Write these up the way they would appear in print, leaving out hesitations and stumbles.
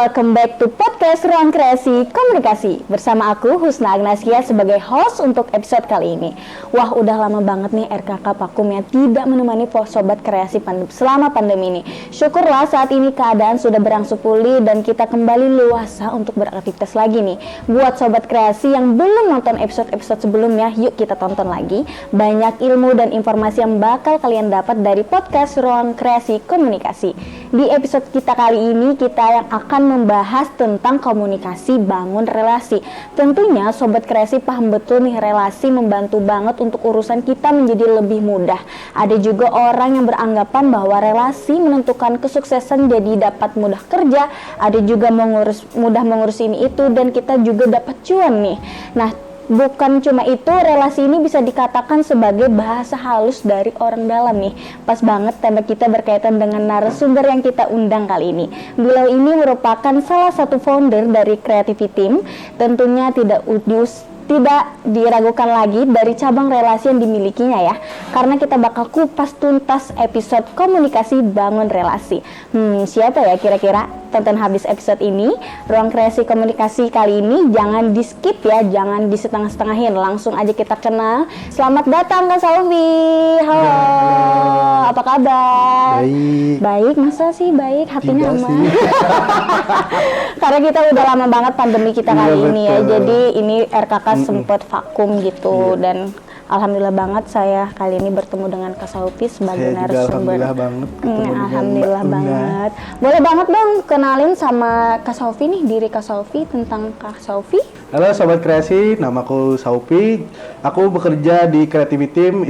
welcome back to podcast Ruang Kreasi Komunikasi. Bersama aku Husna Agnasia sebagai host untuk episode kali ini. Wah, udah lama banget nih RKK Pakum yang tidak menemani sobat kreasi selama pandemi ini. Syukurlah saat ini keadaan sudah berangsur pulih dan kita kembali luasa untuk beraktivitas lagi nih. Buat sobat kreasi yang belum nonton episode-episode sebelumnya, yuk kita tonton lagi. Banyak ilmu dan informasi yang bakal kalian dapat dari podcast Ruang Kreasi Komunikasi. Di episode kita kali ini, kita yang akan membahas tentang komunikasi bangun relasi. Tentunya sobat kreasi paham betul nih, relasi membantu banget untuk urusan kita menjadi lebih mudah. Ada juga orang yang beranggapan bahwa relasi menentukan kesuksesan, jadi dapat mudah kerja, ada juga mudah mengurus ini itu, dan kita juga dapat cuan nih. Nah, bukan cuma itu, relasi ini bisa dikatakan sebagai bahasa halus dari orang dalam nih. Pas banget tema kita berkaitan dengan narasumber yang kita undang kali ini. Beliau ini merupakan salah satu founder dari Creativity Team. Tentunya tidak diragukan lagi dari cabang relasi yang dimilikinya ya. Karena kita bakal kupas tuntas episode komunikasi bangun relasi. Siapa ya kira-kira? Tonton habis episode ini. Ruang Kreasi Komunikasi kali ini jangan di skip ya, jangan di setengah-setengahin, langsung aja kita kenal. Selamat datang Kak Salvi. Halo, apa kabar? Baik, masa sih baik? Hatinya aman? Karena kita udah lama banget pandemi kita kali ini ya, jadi ini RKK sempat vakum gitu. Dan alhamdulillah banget saya kali ini bertemu dengan Kak Salvi sebagai narasumber. Alhamdulillah banget. Alhamdulillah banget. Boleh banget dong kenalin sama Kak Salvi nih, diri Kak Salvi, tentang Kak Salvi. Halo sobat kreasi, namaku Salvi. Aku bekerja di Creativity Team.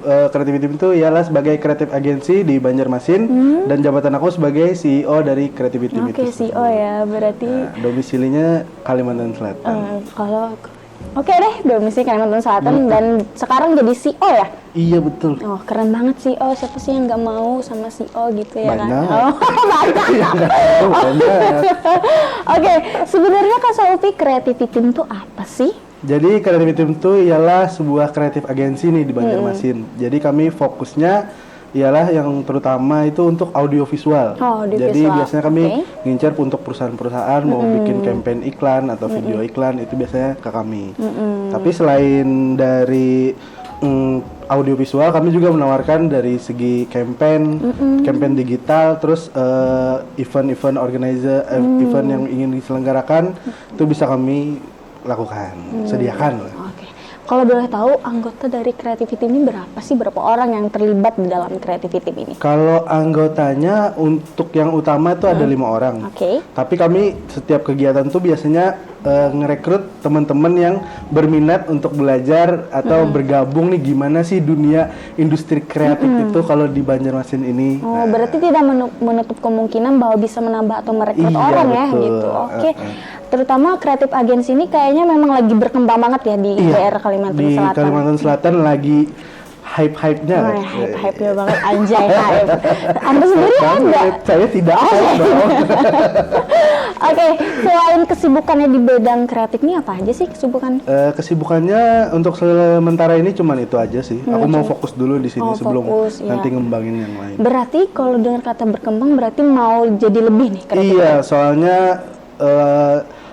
Creativity Team itu ialah sebagai kreatif agensi di Banjarmasin, dan jabatan aku sebagai CEO dari Creativity Team itu. Oke, CEO ya, berarti domisilinya Kalimantan Selatan. Oke deh, domisili Kalimantan Selatan dan sekarang jadi CEO ya? Iya betul. Oh, keren banget CEO. Siapa sih yang nggak mau sama CEO gitu ya? Banyak. Kan? Oh, banyak. Oke, sebenarnya Kak Salvi, Creativity Team itu apa sih? Jadi Creativity Team itu ialah sebuah kreatif agensi nih di Banjarmasin. Jadi kami fokusnya ialah yang terutama itu untuk audiovisual. Jadi biasanya kami ngincar untuk perusahaan-perusahaan mau bikin campaign iklan atau video iklan, itu biasanya ke kami. Tapi selain dari audiovisual, kami juga menawarkan dari segi campaign digital, terus event organizer, event yang ingin diselenggarakan itu bisa kami lakukan, sediakan. Kalau boleh tahu, anggota dari Creativity ini berapa sih? Berapa orang yang terlibat di dalam Creativity ini? Kalau anggotanya untuk yang utama itu ada 5 orang. Tapi kami setiap kegiatan tuh biasanya ngerekrut teman-teman yang berminat untuk belajar atau bergabung nih gimana sih dunia industri kreatif itu kalau di Banjarmasin ini. Oh, berarti tidak menutup kemungkinan bahwa bisa menambah atau merekrut orang ya gitu. Terutama kreatif agensi ini kayaknya memang lagi berkembang banget ya di daerah Kalimantan Selatan. Di Kalimantan Selatan lagi hype-hype-nya. Hype-nya banget, anjay hype. Anda sendiri ada? Saya tidak Oke, selain kesibukannya di bidang kreatif ini apa aja sih kesibukan? Kesibukannya untuk sementara ini cuman itu aja sih. Aku mau fokus dulu di sini sebelum nanti ngembangin yang lain. Berarti kalau dengar kata berkembang berarti mau jadi lebih nih kreatif? Iya, soalnya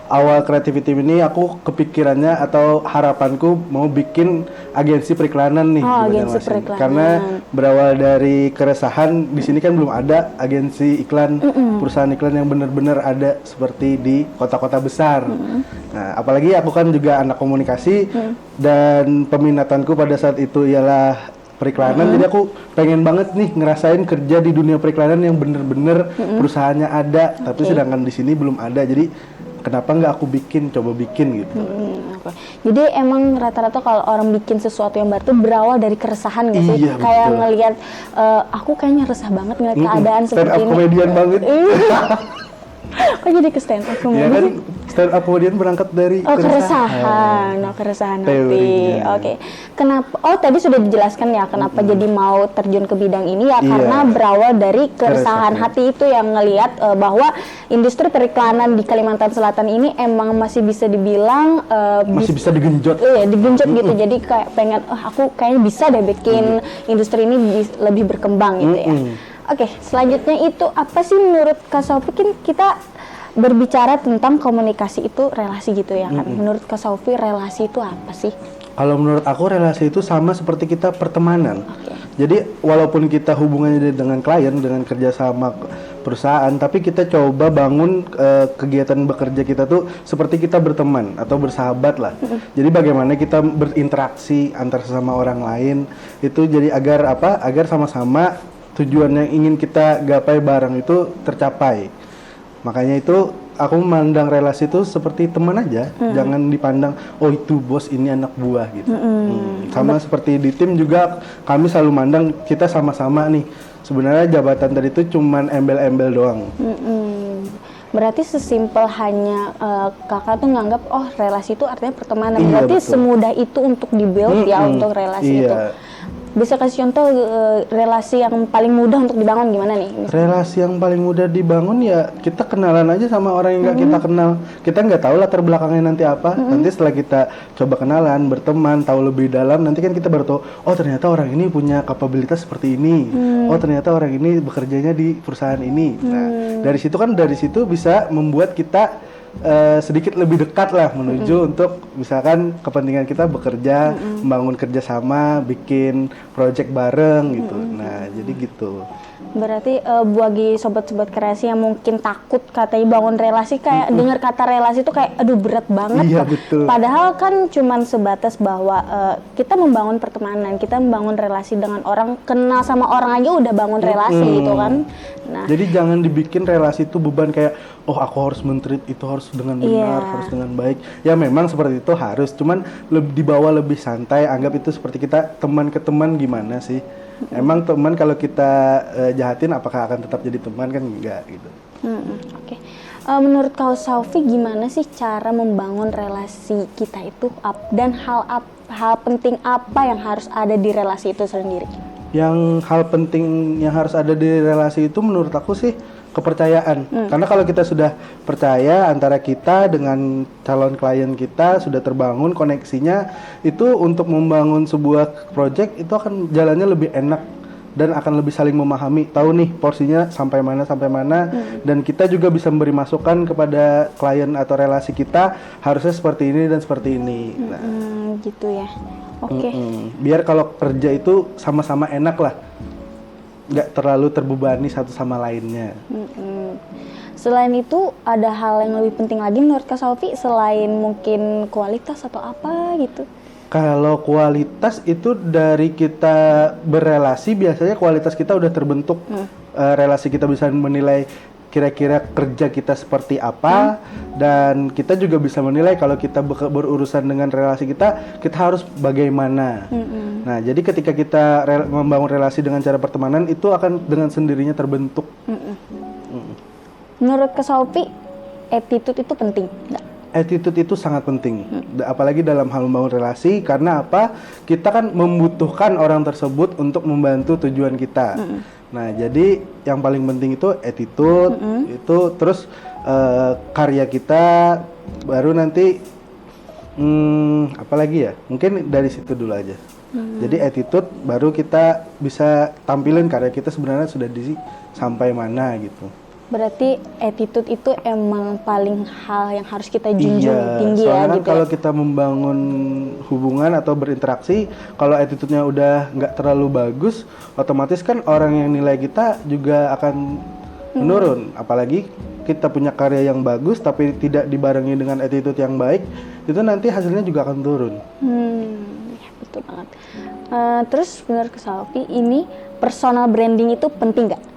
awal Creativity ini aku kepikirannya atau harapanku mau bikin agensi periklanan nih di Banjarmasin. Karena berawal dari keresahan di sini kan belum ada agensi iklan, perusahaan iklan yang benar-benar ada seperti di kota-kota besar. Nah, apalagi aku kan juga anak komunikasi dan peminatanku pada saat itu ialah periklanan, jadi aku pengen banget nih ngerasain kerja di dunia periklanan yang bener-bener perusahaannya ada, tapi sedangkan di sini belum ada. Jadi kenapa nggak aku coba bikin gitu. Jadi emang rata-rata kalau orang bikin sesuatu yang baru tuh berawal dari keresahan nggak sih? Iya, kayak ngelihat aku kayaknya resah banget ngeliat keadaan seperti ini. Stand up komedian banget. Kok jadi ke stand up komedian? Ya kan, stand up komedian berangkat dari keresahan hati. Kenapa? Tadi sudah dijelaskan ya kenapa jadi mau terjun ke bidang ini ya, karena berawal dari keresahan hati itu yang ngelihat bahwa industri periklanan di Kalimantan Selatan ini emang masih bisa dibilang masih bisa digenjot. Iya, digenjot gitu. Jadi kayak pengen aku kayaknya bisa deh bikin industri ini lebih berkembang gitu ya. Oke, selanjutnya itu apa sih menurut Kak Sofi? Kita berbicara tentang komunikasi itu relasi gitu ya kan. Menurut Kak Saufi relasi itu apa sih? Kalau menurut aku relasi itu sama seperti kita pertemanan. Jadi walaupun kita hubungannya dengan klien, dengan kerjasama perusahaan, tapi kita coba bangun kegiatan bekerja kita tuh seperti kita berteman atau bersahabat lah. Jadi bagaimana kita berinteraksi antar sesama orang lain itu jadi agar apa? Agar sama-sama tujuan yang ingin kita gapai bareng itu tercapai. Makanya itu aku memandang relasi itu seperti teman aja, jangan dipandang oh itu bos ini anak buah gitu. Sama seperti di tim juga kami selalu mandang kita sama-sama nih. Sebenarnya jabatan tadi itu cuman embel-embel doang. Berarti sesimpel hanya kakak tuh nganggap oh relasi itu artinya pertemanan. Iya, Berarti betul. semudah itu untuk dibuild ya untuk relasi itu. Bisa kasih contoh relasi yang paling mudah untuk dibangun gimana nih? Relasi yang paling mudah dibangun ya kita kenalan aja sama orang yang nggak kita kenal. Kita nggak tahu latar belakangnya nanti apa. Nanti setelah kita coba kenalan, berteman, tahu lebih dalam, nanti kan kita baru tahu oh ternyata orang ini punya kapabilitas seperti ini. Oh ternyata orang ini bekerjanya di perusahaan ini. Nah dari situ bisa membuat kita sedikit lebih dekat lah menuju untuk misalkan kepentingan kita bekerja, membangun kerjasama, bikin project bareng gitu. Nah jadi gitu. Berarti bagi sobat-sobat kreasi yang mungkin takut katanya bangun relasi kayak dengar kata relasi itu kayak aduh berat banget. Iya, betul. Padahal kan cuman sebatas bahwa kita membangun pertemanan, kita membangun relasi dengan orang, kenal sama orang aja udah bangun relasi gitu kan. Nah, jadi jangan dibikin relasi itu beban kayak oh aku harus men-treat itu harus dengan benar, harus dengan baik. Ya memang seperti itu harus, cuman dibawa lebih santai, anggap itu seperti kita teman ke teman gimana sih. Emang teman kalau kita jahatin apakah akan tetap jadi teman kan enggak gitu. Oke. Menurut Kak Saufi gimana sih cara membangun relasi kita itu dan hal penting apa yang harus ada di relasi itu sendiri? Yang hal penting yang harus ada di relasi itu menurut aku sih kepercayaan. Karena kalau kita sudah percaya antara kita dengan calon klien kita sudah terbangun koneksinya, itu untuk membangun sebuah project itu akan jalannya lebih enak dan akan lebih saling memahami, tahu nih porsinya sampai mana dan kita juga bisa memberi masukan kepada klien atau relasi kita harusnya seperti ini dan seperti ini. Nah, gitu ya. Oke. Biar kalau kerja itu sama-sama enak lah. Nggak terlalu terbebani satu sama lainnya. Selain itu ada hal yang lebih penting lagi menurut Kak Saufi selain mungkin kualitas atau apa gitu? Kalau kualitas itu dari kita berelasi biasanya kualitas kita udah terbentuk. Relasi kita bisa menilai kira-kira kerja kita seperti apa dan kita juga bisa menilai kalau kita berurusan dengan relasi kita harus bagaimana. Nah, jadi ketika kita membangun relasi dengan cara pertemanan itu akan dengan sendirinya terbentuk. Menurut Kak Saufi, attitude itu penting nggak? Attitude itu sangat penting, apalagi dalam hal membangun relasi karena apa? Kita kan membutuhkan orang tersebut untuk membantu tujuan kita. Nah, jadi yang paling penting itu attitude, itu terus karya kita, baru nanti apalagi ya? Mungkin dari situ dulu aja. Jadi attitude, baru kita bisa tampilin karya kita sebenarnya sudah sampai mana gitu. Berarti attitude itu emang paling hal yang harus kita junjung tinggi ya kan gitu. Kalau kita membangun hubungan atau berinteraksi, kalau attitude-nya udah nggak terlalu bagus, otomatis kan orang yang nilai kita juga akan menurun. Apalagi kita punya karya yang bagus tapi tidak dibarengi dengan attitude yang baik, itu nanti hasilnya juga akan turun. Ya, betul banget. Terus menurut Kak Saufi ini personal branding itu penting nggak?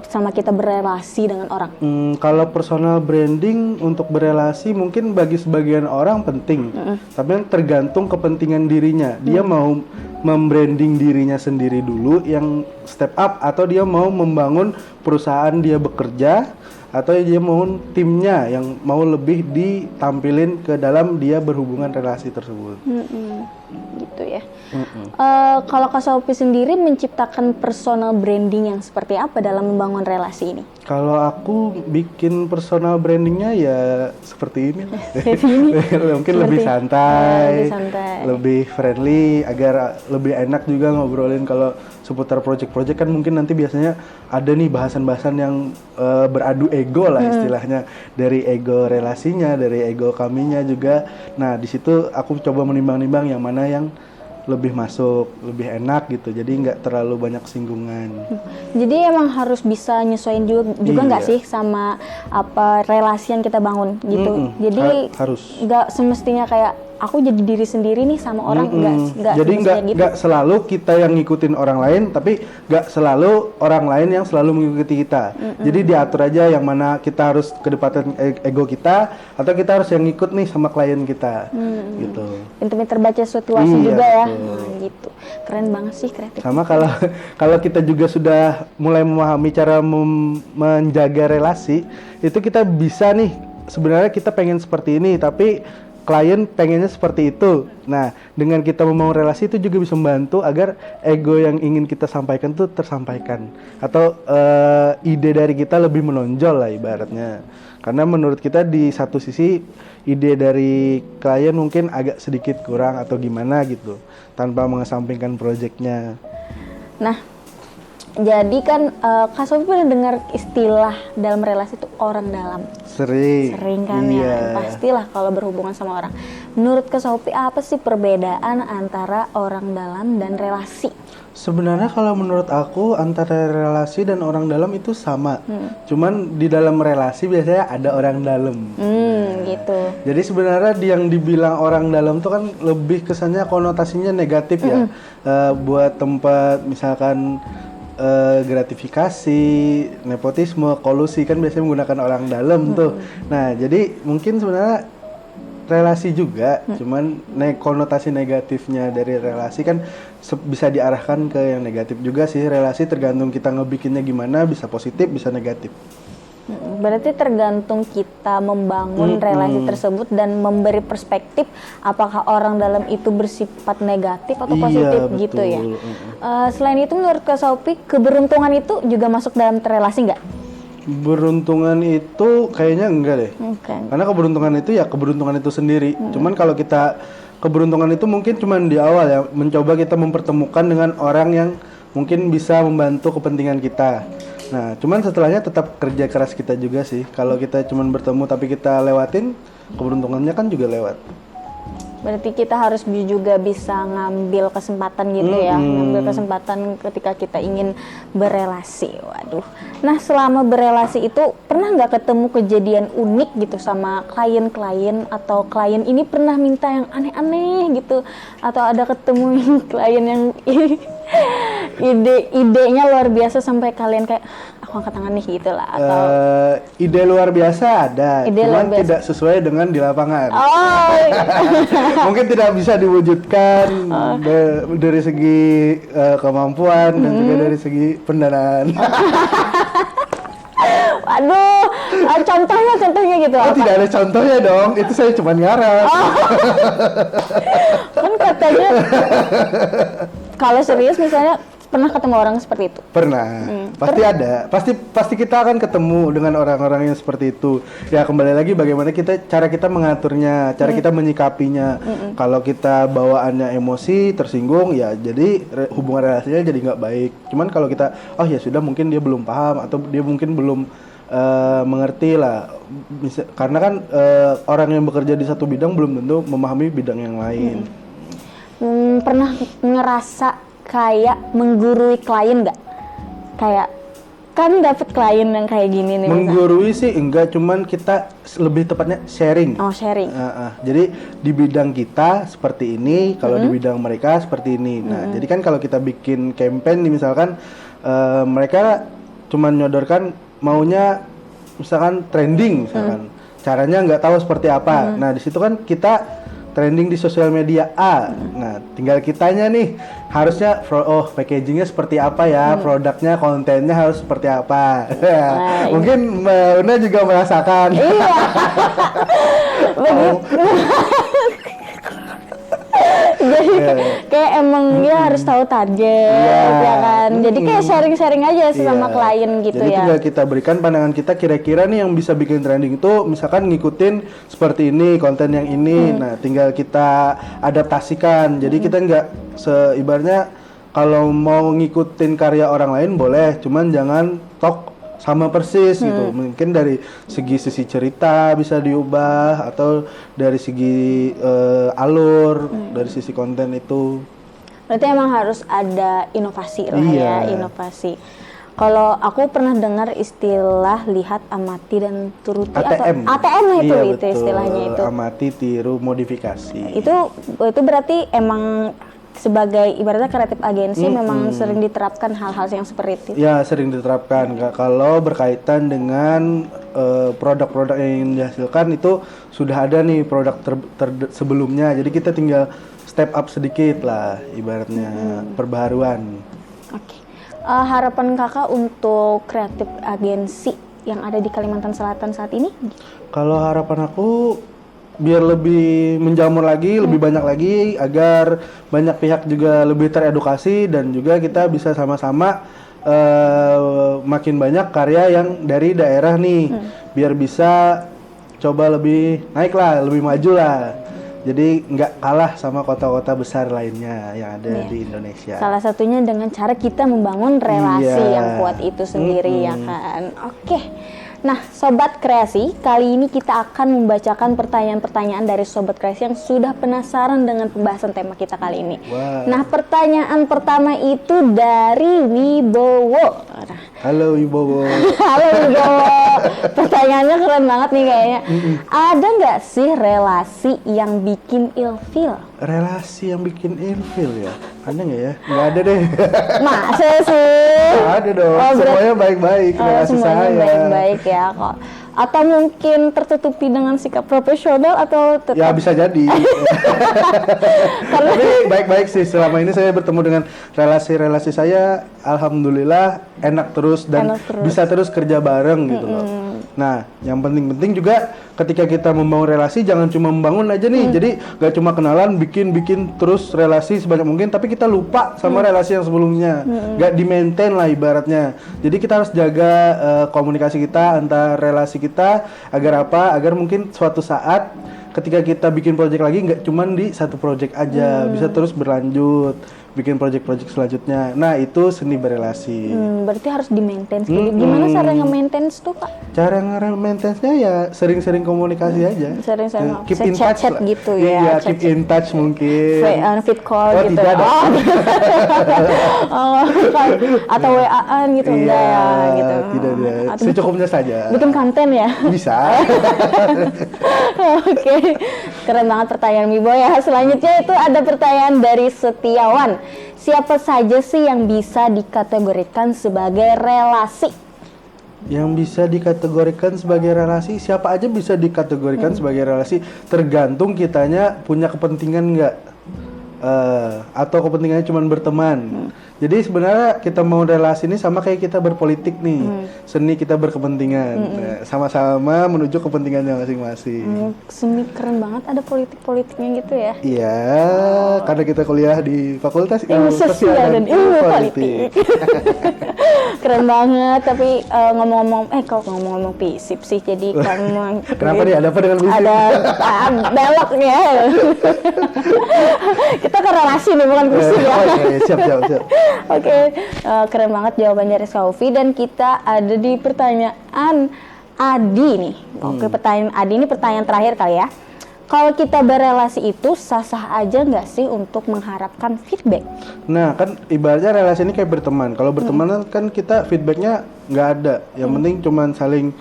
Sama kita berelasi dengan orang. Kalau personal branding untuk berelasi mungkin bagi sebagian orang penting, tapi yang tergantung kepentingan dirinya. Dia mau membranding dirinya sendiri dulu yang step up, atau dia mau membangun perusahaan dia bekerja, atau dia mau timnya yang mau lebih ditampilin ke dalam dia berhubungan relasi tersebut. Gitu ya. Kalau Kak Saufi sendiri menciptakan personal branding yang seperti apa dalam membangun relasi ini? Kalau aku bikin personal brandingnya ya seperti ini. Mungkin lebih santai, lebih friendly, agar lebih enak juga ngobrolin. Kalau seputar project-project kan mungkin nanti biasanya ada nih bahasan-bahasan yang beradu ego lah istilahnya, dari ego relasinya, dari ego kaminya juga. Nah di situ aku coba menimbang-nimbang yang mana yang lebih masuk, lebih enak gitu, jadi nggak terlalu banyak singgungan. Jadi emang harus bisa nyesuaiin juga nggak sih sama apa relasi yang kita bangun gitu. Jadi harus. Nggak semestinya kayak aku jadi diri sendiri nih sama orang, nggak. Jadi nggak selalu kita yang ngikutin orang lain, tapi nggak selalu orang lain yang selalu mengikuti kita. Jadi diatur aja yang mana kita harus kedepankan ego kita, atau kita harus yang ngikut nih sama klien kita, gitu. Pintu-pintu terbaca situasi juga ya. Gitu. Keren banget sih kreatif. Sama kalau kita juga sudah mulai memahami cara menjaga relasi, itu kita bisa nih, sebenarnya kita pengen seperti ini tapi klien pengennya seperti itu. Nah, dengan kita membangun relasi itu juga bisa membantu agar ego yang ingin kita sampaikan tuh tersampaikan, atau ide dari kita lebih menonjol lah ibaratnya. Karena menurut kita di satu sisi ide dari klien mungkin agak sedikit kurang atau gimana gitu, tanpa mengesampingkan proyeknya. Nah, jadi kan Kak Sophie pernah dengar istilah dalam relasi itu orang dalam? Sering kan ya, pastilah kalau berhubungan sama orang. Menurut Kak Sophie apa sih perbedaan antara orang dalam dan relasi? Sebenarnya kalau menurut aku antara relasi dan orang dalam itu sama. Cuman di dalam relasi biasanya ada orang dalam. Gitu. Jadi sebenarnya yang dibilang orang dalam tuh kan lebih kesannya konotasinya negatif ya. Buat tempat misalkan gratifikasi, nepotisme, kolusi kan biasanya menggunakan orang dalam tuh. Nah, jadi mungkin sebenarnya relasi juga, cuman konotasi negatifnya dari relasi kan bisa diarahkan ke yang negatif juga sih. Relasi tergantung kita ngebikinnya gimana, bisa positif, bisa negatif. Berarti tergantung kita membangun relasi tersebut dan memberi perspektif apakah orang dalam itu bersifat negatif atau positif, gitu ya. Selain itu menurut Kak Sophie, keberuntungan itu juga masuk dalam relasi nggak? Beruntungan itu kayaknya enggak deh. Karena keberuntungan itu ya keberuntungan itu sendiri. Cuman kalau kita keberuntungan itu mungkin cuman di awal ya, mencoba kita mempertemukan dengan orang yang mungkin bisa membantu kepentingan kita. Nah, cuman setelahnya tetap kerja keras kita juga sih. Kalau kita cuman bertemu tapi kita lewatin, keberuntungannya kan juga lewat. Berarti kita harus juga bisa ngambil kesempatan gitu ya, ngambil kesempatan ketika kita ingin berelasi. Waduh. Nah, selama berelasi itu pernah nggak ketemu kejadian unik gitu sama klien-klien, atau klien ini pernah minta yang aneh-aneh gitu, atau ada ketemu klien yang idenya luar biasa sampai kalian kayak aku angkat tangan nih gitu lah, atau ide luar biasa ada, cuman tidak sesuai dengan di lapangan. Mungkin tidak bisa diwujudkan dari segi kemampuan dan juga dari segi pendanaan. Waduh, contohnya gitu. Oh, tidak ada contohnya dong, itu saya cuma ngarang. Kan katanya kalau serius misalnya pernah ketemu orang seperti itu? Pernah, pasti ada. Pasti kita akan ketemu dengan orang-orang yang seperti itu. Ya kembali lagi bagaimana cara kita mengaturnya, cara kita menyikapinya. Kalau kita bawaannya emosi, tersinggung, ya jadi hubungan relasinya jadi nggak baik. Cuman kalau kita, oh ya sudah, mungkin dia belum paham atau dia mungkin belum mengerti lah. Karena kan orang yang bekerja di satu bidang belum tentu memahami bidang yang lain. Pernah ngerasa kayak menggurui klien nggak? Kayak kan dapet klien yang kayak gini nih. Menggurui sih enggak, cuman kita lebih tepatnya sharing. Oh, sharing. Jadi di bidang kita seperti ini, kalau di bidang mereka seperti ini. Nah, jadi kan kalau kita bikin campaign nih misalkan mereka cuman nyodorkan maunya misalkan trending misalkan. Caranya nggak tahu seperti apa. Nah, di situ kan kita trending di sosial media A. Nah, tinggal kitanya nih harusnya packagingnya seperti apa ya, produknya, kontennya harus seperti apa. Mungkin Mbak Una juga merasakan. Iya. Jadi kayak emang dia harus tahu target, ya kan. Jadi kayak sharing-sharing aja sama klien gitu. Jadi ya. tinggal kita berikan pandangan kita kira-kira nih yang bisa bikin trending itu misalkan ngikutin seperti ini, konten yang ini. Nah, tinggal kita adaptasikan. Jadi kita nggak seibarnya kalau mau ngikutin karya orang lain boleh, cuman jangan tok sama persis gitu. Mungkin dari sisi cerita bisa diubah atau dari segi alur, dari sisi konten itu. Berarti emang harus ada inovasi lah ya, inovasi. Kalau aku pernah dengar istilah lihat, amati dan turuti ATM. atau ATM lah itu, Iya, itu betul. istilahnya itu. Amati, tiru, modifikasi. Itu berarti emang sebagai ibaratnya kreatif agensi memang sering diterapkan hal-hal yang seperti itu. Ya, sering diterapkan. Kalau berkaitan dengan produk-produk yang dihasilkan itu sudah ada nih produk sebelumnya. Jadi kita tinggal step up sedikit lah ibaratnya perbaharuan. Oke. Harapan kakak untuk kreatif agensi yang ada di Kalimantan Selatan saat ini? Kalau harapan aku biar lebih menjamur lagi, lebih banyak lagi agar banyak pihak juga lebih teredukasi dan juga kita bisa sama-sama makin banyak karya yang dari daerah nih biar bisa coba lebih naik lah, lebih maju lah. Jadi nggak kalah sama kota-kota besar lainnya yang ada di Indonesia. Salah satunya dengan cara kita membangun relasi yang kuat itu sendiri ya kan. Oke. Nah, Sobat Kreasi, kali ini kita akan membacakan pertanyaan-pertanyaan dari Sobat Kreasi yang sudah penasaran dengan pembahasan tema kita kali ini. Wow. Nah, pertanyaan pertama itu dari Wibowo. Halo Wibowo. Halo Wibowo. Pertanyaannya keren banget nih kayaknya. Ada nggak sih relasi yang bikin ilfil? Relasi yang bikin ilfil ya? Ada nggak ya? Nggak ada deh. Masa sih? Ada dong. Semuanya baik-baik relasi semuanya saya. baik-baik ya kok. Atau mungkin tertutupi dengan sikap profesional atau tetap? Ya bisa jadi. Tapi baik-baik sih. Selama ini saya bertemu dengan relasi-relasi saya, alhamdulillah enak terus dan bisa terus kerja bareng gitu loh. Nah, yang penting-penting juga ketika kita membangun relasi jangan cuma membangun aja nih. Jadi gak cuma kenalan, bikin terus relasi sebanyak mungkin, tapi kita lupa sama relasi yang sebelumnya. Gak di-maintain lah ibaratnya. Jadi kita harus jaga komunikasi kita antar relasi kita agar apa? Agar mungkin suatu saat ketika kita bikin project lagi nggak cuma di satu project aja, bisa terus berlanjut bikin project-project selanjutnya. Nah, itu seni berelasi. Berarti harus di-maintain. Gimana cara nge-maintain tuh, Kak? Cara nge-maintain-nya ya sering-sering komunikasi aja. Sering-sering keep in touch chat lah. gitu ya. Iya, keep in touch mungkin. Fit call gitu. Tidak ada. Atau WA-an gitu enggak ya gitu. Tidak ada. Secukupnya saja. Bikin konten ya? Bisa. Oke. Keren banget pertanyaan Wibo ya. Selanjutnya itu ada pertanyaan dari Setiawan. Siapa saja sih yang bisa dikategorikan sebagai relasi? Yang bisa dikategorikan sebagai relasi, siapa aja bisa dikategorikan sebagai relasi, tergantung kitanya punya kepentingan nggak, atau kepentingannya cuma berteman. Jadi sebenarnya kita mau relasi ini sama kayak kita berpolitik nih, seni kita berkepentingan, nah, sama-sama menuju kepentingannya masing-masing. Seni keren banget, ada politik-politiknya gitu ya? Iya, karena kita kuliah di Fakultas Ilmu Sosial dan Ilmu Politik. Keren banget, tapi kalau ngomong-ngomong FISIP sih, jadi kamu kenapa nih, ada apa dengan FISIP? Ada beloknya. Kita ke relasi nih, bukan FISIP ya. Siap. Oke, keren banget jawaban dari Saufi, dan kita ada di pertanyaan Adi nih. Oke, pertanyaan Adi ini pertanyaan terakhir kali ya. Kalau kita berelasi itu sah-sah aja nggak sih untuk mengharapkan feedback? Nah, kan ibaratnya relasi ini kayak berteman. Kalau berteman kan kita feedbacknya nggak ada. Yang penting cuman saling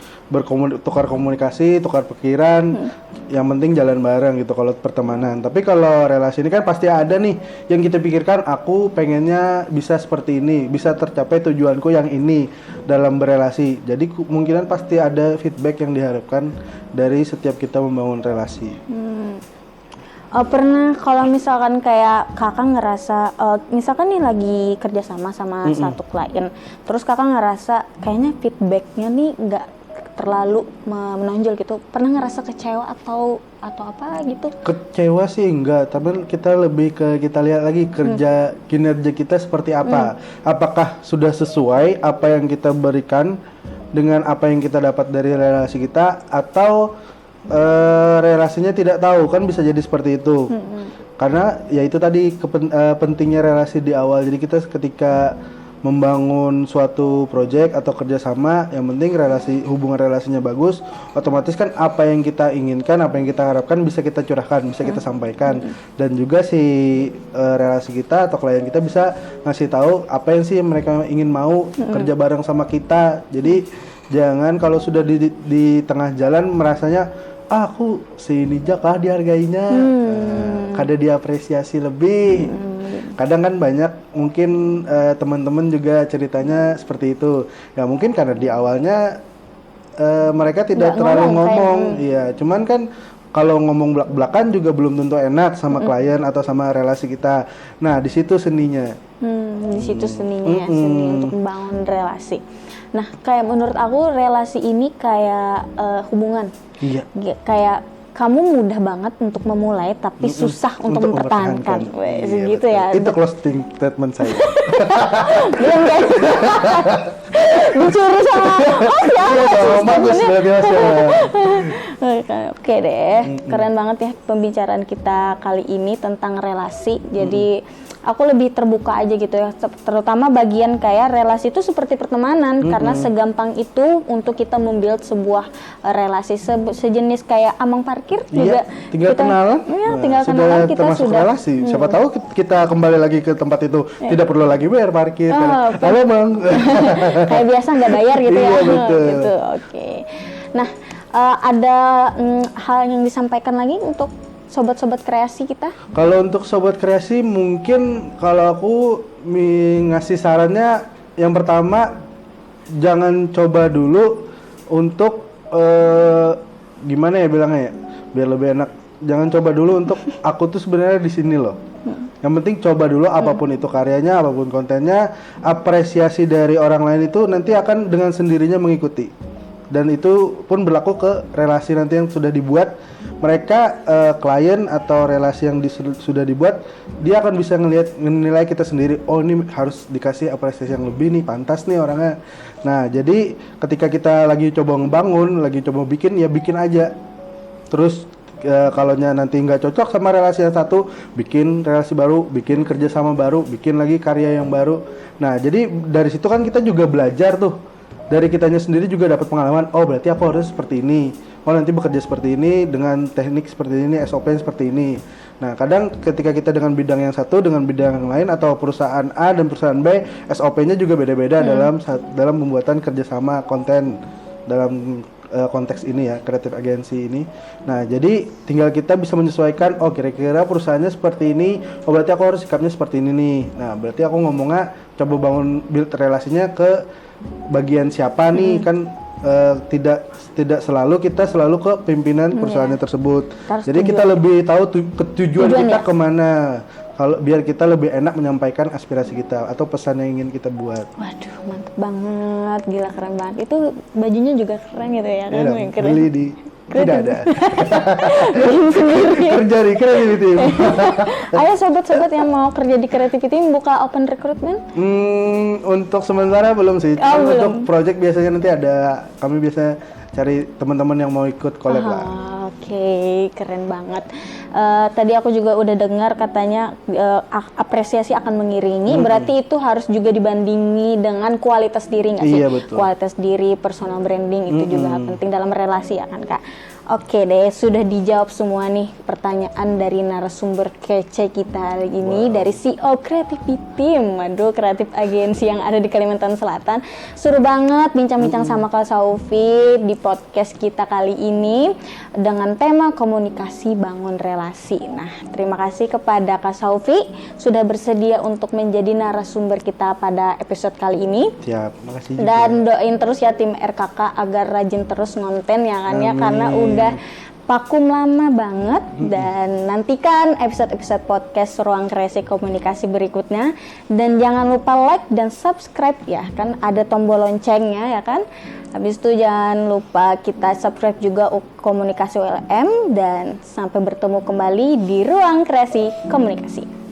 tukar komunikasi, tukar pikiran. Yang penting jalan bareng gitu kalau pertemanan. Tapi kalau relasi ini kan pasti ada nih yang kita pikirkan, aku pengennya bisa seperti ini, bisa tercapai tujuanku yang ini dalam berelasi. Jadi kemungkinan pasti ada feedback yang diharapkan dari setiap kita membangun relasi. Pernah kalau misalkan kayak kakak ngerasa, misalkan nih lagi kerjasama sama satu klien, terus kakak ngerasa kayaknya feedbacknya nih nggak terlalu menonjol gitu. Pernah ngerasa kecewa atau apa gitu? Kecewa sih enggak, tapi kita lebih ke kita lihat lagi kinerja kita seperti apa. Apakah sudah sesuai apa yang kita berikan dengan apa yang kita dapat dari relasi kita, atau relasinya tidak tahu, kan bisa jadi seperti itu. Karena ya itu tadi pentingnya relasi di awal. Jadi kita ketika membangun suatu proyek atau kerjasama, yang penting hubungan relasinya bagus, otomatis kan apa yang kita inginkan, apa yang kita harapkan bisa kita curahkan, bisa kita sampaikan, dan juga si relasi kita atau klien kita bisa ngasih tahu apa yang sih mereka ingin mau kerja bareng sama kita. Jadi jangan kalau sudah di tengah jalan merasanya aku sini aja kah dihargainya, kada diapresiasi lebih. Kadang kan banyak mungkin teman-teman juga ceritanya seperti itu. Ya mungkin karena di awalnya mereka tidak terlalu ngomong, iya. Cuman kan kalau ngomong belak-belakan juga belum tentu enak sama klien atau sama relasi kita. Nah di situ seninya. Di situ seninya, seni untuk membangun relasi. Nah kayak menurut aku relasi ini kayak hubungan. Iya. Kayak kamu mudah banget untuk memulai tapi susah untuk mempertahankan. Weh, iya, segitu betul. ya. Itu closing statement saya. Belum kan? Dicuri sama bagus, luar biasa. Oke deh, keren banget ya pembicaraan kita kali ini tentang relasi. Jadi aku lebih terbuka aja gitu ya, terutama bagian kayak relasi itu seperti pertemanan, karena segampang itu untuk kita membuild sebuah relasi sejenis kayak amang parkir juga. Tinggal kenalan. Iya, tinggal kenalan kita sudah relasi. Siapa tahu kita kembali lagi ke tempat itu, tidak perlu lagi bayar parkir. Halo Bang. Kayak biasa nggak bayar gitu ya. Iya, betul. Gitu. Oke. Nah, ada hal yang disampaikan lagi untuk sobat-sobat kreasi kita? Kalau untuk sobat kreasi mungkin kalau aku ngasih sarannya, yang pertama jangan coba dulu untuk gimana ya bilangnya ya, biar lebih enak. Jangan coba dulu untuk aku tuh sebenarnya di sini loh. Yang penting coba dulu, apapun itu karyanya, apapun kontennya, apresiasi dari orang lain itu nanti akan dengan sendirinya mengikuti. Dan itu pun berlaku ke relasi nanti yang sudah dibuat. Mereka klien atau relasi yang sudah dibuat, dia akan bisa menilai kita sendiri. Oh ini harus dikasih apresiasi yang lebih nih, pantas nih orangnya. Nah jadi ketika kita lagi coba ngebangun, lagi coba bikin, ya bikin aja. Terus kalau nanti nggak cocok sama relasi yang satu, bikin relasi baru, bikin kerjasama baru, bikin lagi karya yang baru. Nah jadi dari situ kan kita juga belajar tuh. Dari kitanya sendiri juga dapat pengalaman. Oh berarti aku harus seperti ini. Oh nanti bekerja seperti ini dengan teknik seperti ini, SOP seperti ini. Nah kadang ketika kita dengan bidang yang satu dengan bidang yang lain, atau perusahaan A dan perusahaan B, SOP-nya juga beda-beda dalam pembuatan kerjasama konten dalam konteks ini ya, kreatif agensi ini. Nah jadi tinggal kita bisa menyesuaikan. Oh kira-kira perusahaannya seperti ini. Oh berarti aku harus sikapnya seperti ini nih. Nah berarti aku ngomongnya coba bangun build relasinya ke bagian siapa nih, kan tidak selalu kita selalu ke pimpinan perusahaannya tersebut. Jadi kita lebih tahu tujuan kita kemana, kalau biar kita lebih enak menyampaikan aspirasi kita atau pesan yang ingin kita buat. Waduh mantep banget, gila keren banget. Itu bajunya juga keren gitu ya kan? Ya, keren. Beli di tidak ada. Sendiri. Kerja di Creativity. Ayo sobat-sobat yang mau kerja di Creativity buka open recruitment? Untuk sementara belum sih. Belum. Untuk project biasanya nanti ada, kami biasa cari teman-teman yang mau ikut collab lah. Oke, keren banget. Tadi aku juga udah dengar katanya apresiasi akan mengiringi, berarti itu harus juga dibandingi dengan kualitas diri nggak sih? Iya, betul. Kualitas diri, personal branding itu juga penting dalam relasi ya kan Kak? Oke deh, sudah dijawab semua nih pertanyaan dari narasumber kece kita hari ini, dari CEO Creativity Team, waduh kreatif agensi yang ada di Kalimantan Selatan. Seru banget bincang-bincang sama Kak Saufi di podcast kita kali ini dengan tema komunikasi bangun relasi. Nah, terima kasih kepada Kak Saufi sudah bersedia untuk menjadi narasumber kita pada episode kali ini. Siap, makasih juga. Dan doain terus ya tim RKK agar rajin terus ngonten ya kan ya, karena udah vakum lama banget. Dan nantikan episode-episode podcast Ruang Kreasi Komunikasi berikutnya. Dan jangan lupa like dan subscribe ya, kan ada tombol loncengnya ya kan. Habis itu jangan lupa kita subscribe juga Komunikasi ULM, dan sampai bertemu kembali di Ruang Kreasi Komunikasi.